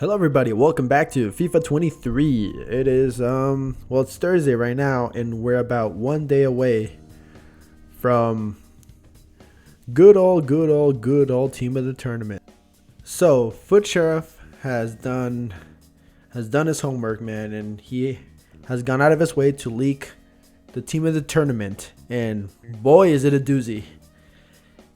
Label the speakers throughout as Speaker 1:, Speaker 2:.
Speaker 1: Hello everybody, welcome back to FIFA 23. It is well, it's Thursday right now and we're about 1 day away from good old team of the tournament. So, Foot Sheriff has done his homework, man, and he has gone out of his way to leak the team of the tournament, and boy is it a doozy.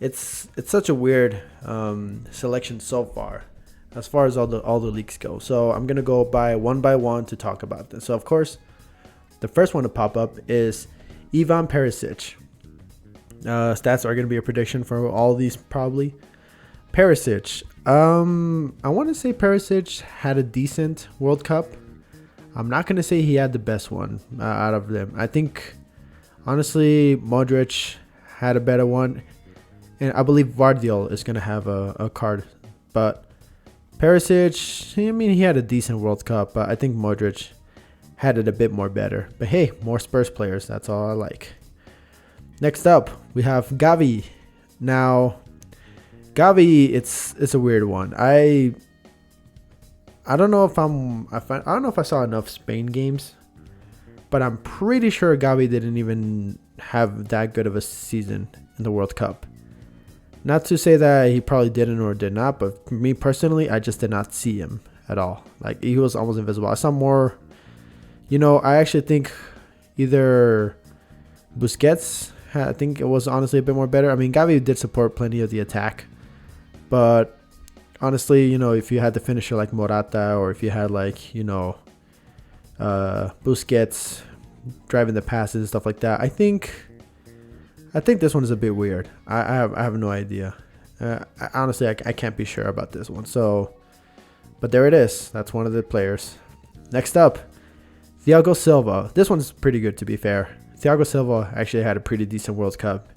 Speaker 1: It's such a weird selection so far as all the leaks go. So I'm gonna go by one to talk about this. So of course, the first one to pop up is Ivan Perisic. Stats are gonna be a prediction for all these probably. Perisic. I want to say Perisic had a decent World Cup. I'm not gonna say he had the best one out of them. I think honestly Modric had a better one, and I believe Vardiol is gonna have a card, but Perisic, I mean, he had a decent World Cup, but I think Modric had it a bit more better. But hey, more Spurs players, that's all I like. Next up, we have Gavi. Now, Gavi, it's a weird one. I don't know if I don't know if I saw enough Spain games, but I'm pretty sure Gavi didn't even have that good of a season in the World Cup. Not to say that he probably didn't or did not, but for me personally, I just did not see him at all. Like, he was almost invisible. I saw more, I actually think either Busquets, I think it was honestly a bit more better. I mean, Gavi did support plenty of the attack, but honestly, if you had the finisher like Morata, or if you had Busquets driving the passes and stuff like that, I think this one is a bit weird. I have no idea. Honestly, I can't be sure about this one. So, but there it is. That's one of the players. Next up, Thiago Silva. This one's pretty good, to be fair. Thiago Silva actually had a pretty decent World Cup.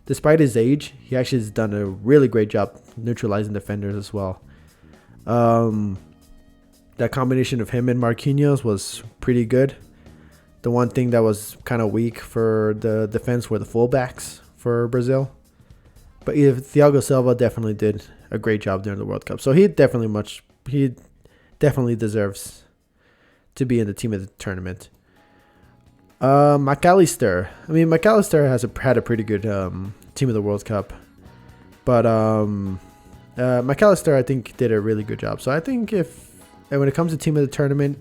Speaker 1: Despite his age, he actually has done a really great job neutralizing defenders as well. That combination of him and Marquinhos was pretty good. The one thing that was kind of weak for the defense were the fullbacks for Brazil. But Thiago Silva definitely did a great job during the World Cup. So he definitely deserves to be in the team of the tournament. McAllister. I mean, McAllister had a pretty good team of the World Cup. But McAllister, I think, did a really good job. So I think when it comes to team of the tournament,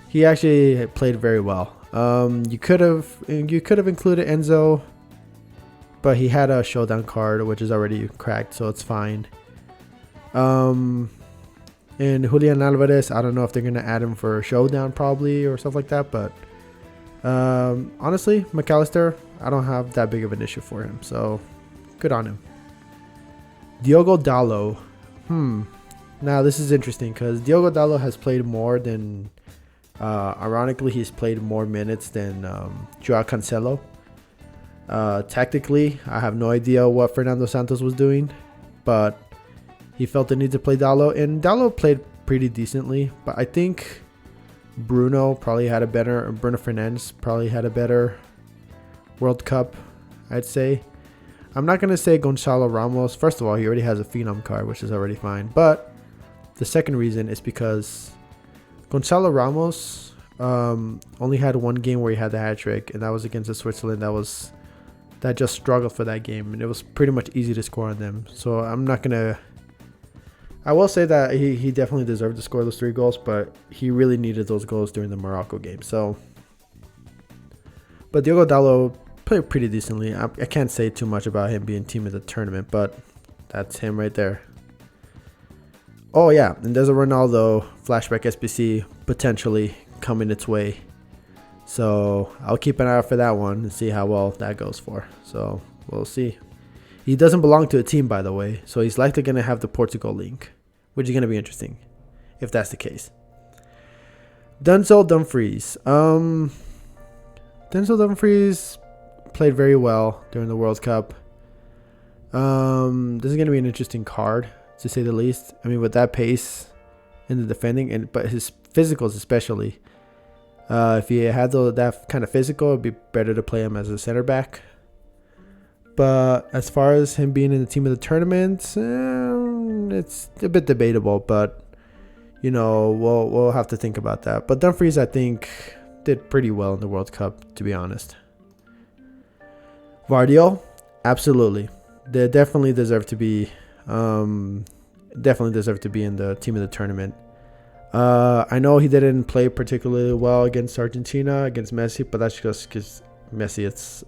Speaker 1: he actually played very well. You could have included Enzo, but he had a showdown card, which is already cracked, so it's fine. And Julian Alvarez, I don't know if they're gonna add him for a showdown probably or stuff like that, but honestly, McAllister, I don't have that big of an issue for him, so good on him. Diogo Dalot. Now this is interesting because Diogo Dalot has played more than. Ironically, he's played more minutes than Joao Cancelo. Tactically, I have no idea what Fernando Santos was doing, but he felt the need to play Dalot, and Dalot played pretty decently. But I think Bruno Fernandes probably had a better World Cup, I'd say. I'm not going to say Gonzalo Ramos. First of all, he already has a Phenom card, which is already fine. But the second reason is because Gonzalo Ramos only had one game where he had the hat trick, and that was against the Switzerland. That just struggled for that game, and it was pretty much easy to score on them. So I will say that he definitely deserved to score those 3 goals, but he really needed those goals during the Morocco game. So, but Diogo Dalot played pretty decently. I can't say too much about him being team of the tournament, but that's him right there. Oh yeah, and there's a Ronaldo flashback SBC potentially coming its way. So I'll keep an eye out for that one and see how well that goes for. So we'll see. He doesn't belong to a team, by the way, so he's likely going to have the Portugal link, which is going to be interesting if that's the case. Denzel Dumfries. Denzel Dumfries played very well during the World Cup. This is going to be an interesting card, to say the least. I mean, with that pace in the defending, but his physicals especially. If he had that kind of physical, it'd be better to play him as a center back. But as far as him being in the team of the tournament, it's a bit debatable. But we'll have to think about that. But Dumfries, I think, did pretty well in the World Cup, to be honest. Vardiol, absolutely. They definitely deserve to be in the team of the tournament. I know he didn't play particularly well against Argentina, against Messi, but that's just because Messi, it's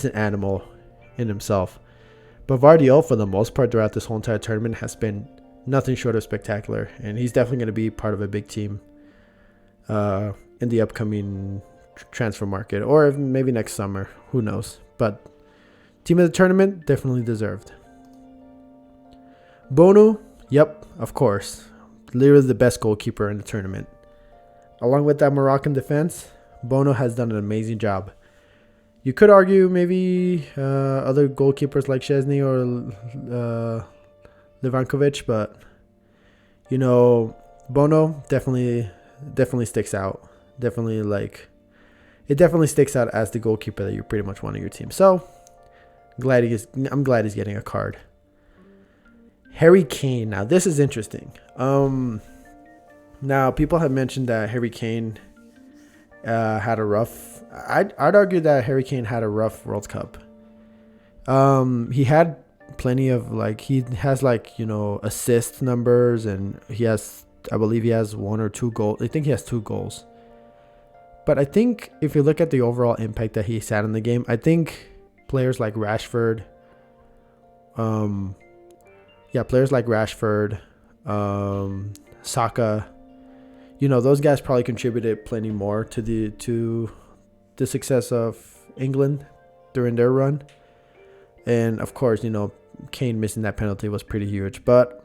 Speaker 1: an animal in himself. But Vardiol, for the most part, throughout this whole entire tournament, has been nothing short of spectacular, and he's definitely going to be part of a big team in the upcoming transfer market, or maybe next summer. Who knows? But team of the tournament, definitely deserved. Bono, yep, of course. Literally the best goalkeeper in the tournament. Along with that Moroccan defense, Bono has done an amazing job. You could argue maybe other goalkeepers like Szczesny or Livankovic, but Bono definitely sticks out. It definitely sticks out as the goalkeeper that you pretty much want on your team. So I'm glad he's getting a card. Harry Kane. Now this is interesting. Now people have mentioned that Harry Kane had a rough. I'd argue that Harry Kane had a rough World Cup. He had plenty of he has assist numbers, and I believe he has 1 or 2 goals. I think he has 2 goals. But I think if you look at the overall impact that he's had in the game, I think players like Rashford, Saka, those guys probably contributed plenty more to the success of England during their run. And of course, Kane missing that penalty was pretty huge. But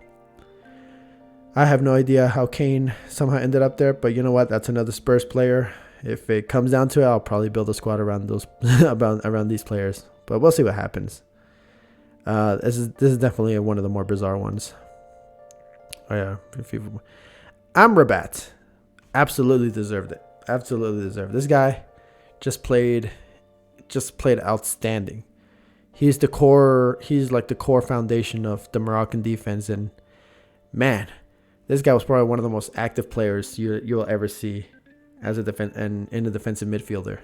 Speaker 1: I have no idea how Kane somehow ended up there. But you know what? That's another Spurs player. If it comes down to it, I'll probably build a squad around those around these players. But we'll see what happens. This is definitely one of the more bizarre ones. Oh yeah, Amrabat absolutely deserved it. Absolutely deserved. This guy just played outstanding. He's like the core foundation of the Moroccan defense, and man, this guy was probably one of the most active players you'll ever see as a defensive midfielder.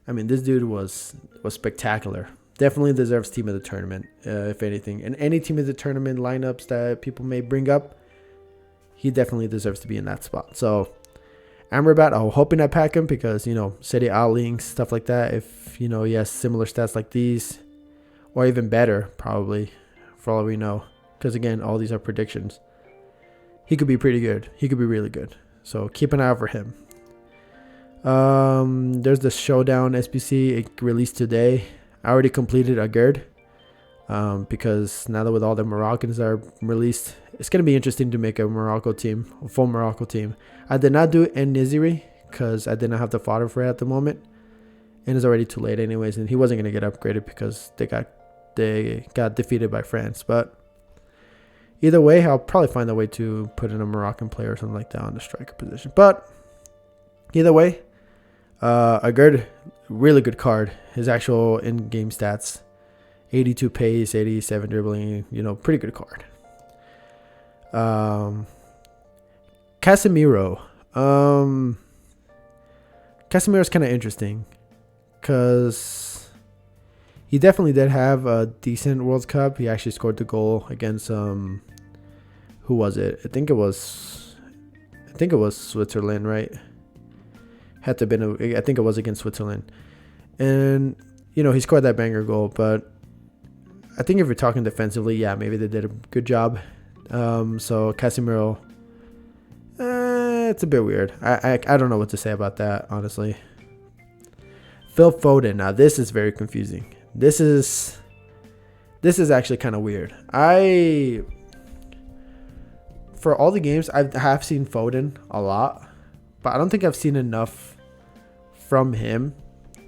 Speaker 1: I mean, this dude was spectacular. Definitely deserves team of the tournament, if anything. And any team of the tournament lineups that people may bring up, he definitely deserves to be in that spot. So Amrabat, I'm hoping I pack him because, Serie A links, stuff like that. If, he has similar stats like these, or even better, probably, for all we know. Because, again, all these are predictions. He could be pretty good. He could be really good. So keep an eye out for him. There's the Showdown SBC. It released today. I already completed Agerd. Because now that with all the Moroccans that are released, it's going to be interesting to make a full Morocco team. I did not do En-Nesyri because I did not have the fodder for it at the moment. And it's already too late anyways, and he wasn't going to get upgraded because they got defeated by France. But either way, I'll probably find a way to put in a Moroccan player or something like that on the striker position. But either way, Agerd, really good card. His actual in-game stats, 82 pace, 87 dribbling, pretty good card. Casemiro. Casemiro's kind of interesting because he definitely did have a decent World Cup. He actually scored the goal against who was it? I think it was Switzerland, right? Had to have been. I think it was against Switzerland, and he scored that banger goal. But I think if you're talking defensively, yeah, maybe they did a good job. So Casemiro, it's a bit weird. I don't know what to say about that, honestly. Phil Foden. Now this is very confusing. This is actually kind of weird. For all the games, I have seen Foden a lot, but I don't think I've seen enough from him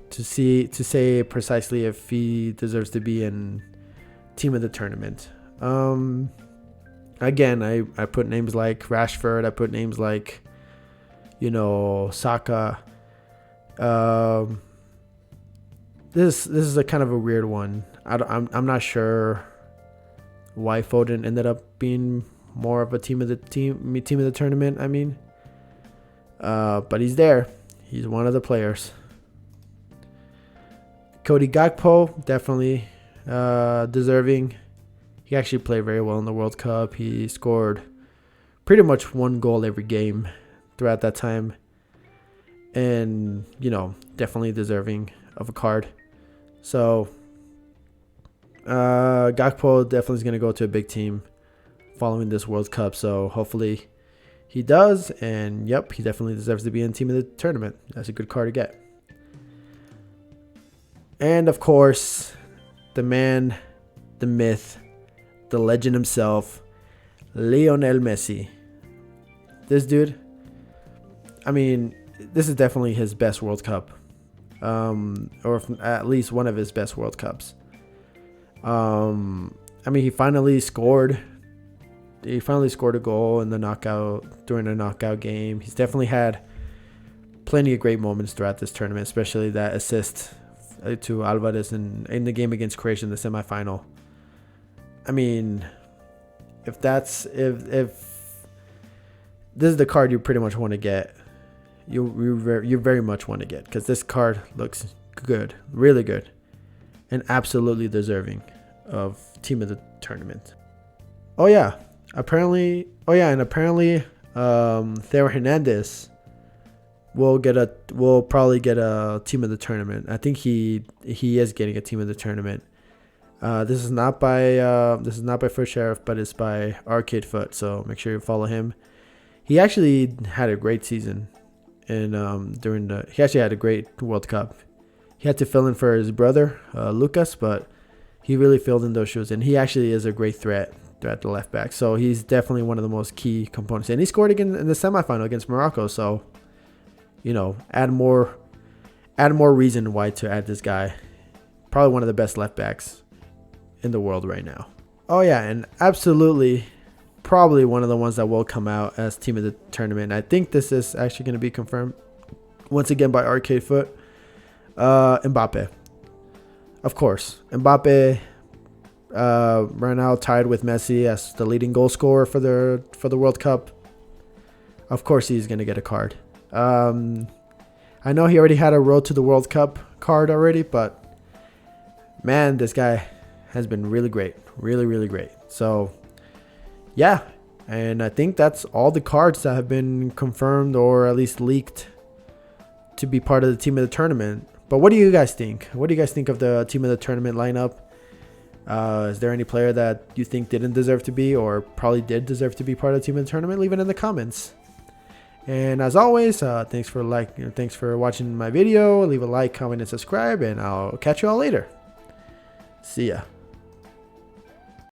Speaker 1: to say precisely if he deserves to be in team of the tournament. Again, I put names like Rashford. I put names like, Saka. This is a kind of a weird one. I'm not sure why Foden ended up being more of a team of the tournament. I mean, but he's there. He's one of the players. Cody Gakpo, definitely deserving. He actually played very well in the World Cup. He scored pretty much 1 goal every game throughout that time. And, definitely deserving of a card. So, Gakpo definitely is going to go to a big team following this World Cup. So, hopefully he does. And, yep, he definitely deserves to be in team of the tournament. That's a good card to get. And, of course, the man, the myth, the legend himself, Lionel Messi. This dude, I mean, this is definitely his best World Cup. Or at least one of his best World Cups. I mean, he finally scored a goal in the knockout, during a knockout game. He's definitely had plenty of great moments throughout this tournament, especially that assist to Alvarez in the game against Croatia in the semifinal. I mean, if this is the card you pretty much want to get, you very much want to get, because this card looks good, really good, and absolutely deserving of team of the tournament. And apparently Theo Hernandez will probably get a team of the tournament. I think he is getting a team of the tournament. This is not by Foot Sheriff, but it's by Arcade Foot. So make sure you follow him. He actually had a great season, and he actually had a great World Cup. He had to fill in for his brother Lucas, but he really filled in those shoes, and he actually is a great threat at the left back. So he's definitely one of the most key components, and he scored again in the semifinal against Morocco. So add more reason why to add this guy. Probably one of the best left backs in the world right now. And absolutely probably one of the ones that will come out as team of the tournament. I think this is actually going to be confirmed once again by Arcade Foot. Mbappe. Of course. Mbappe right now tied with Messi as the leading goal scorer for the World Cup. Of course he's going to get a card. I know he already had a Road to the World Cup card already, but man, this guy has been really great. Really, really great. So, yeah. And I think that's all the cards that have been confirmed or at least leaked to be part of the team of the tournament. But what do you guys think? What do you guys think of the team of the tournament lineup? Is there any player that you think didn't deserve to be, or probably did deserve to be part of the team of the tournament? Leave it in the comments. And as always, thanks for watching my video. Leave a like, comment, and subscribe, and I'll catch you all later. See ya.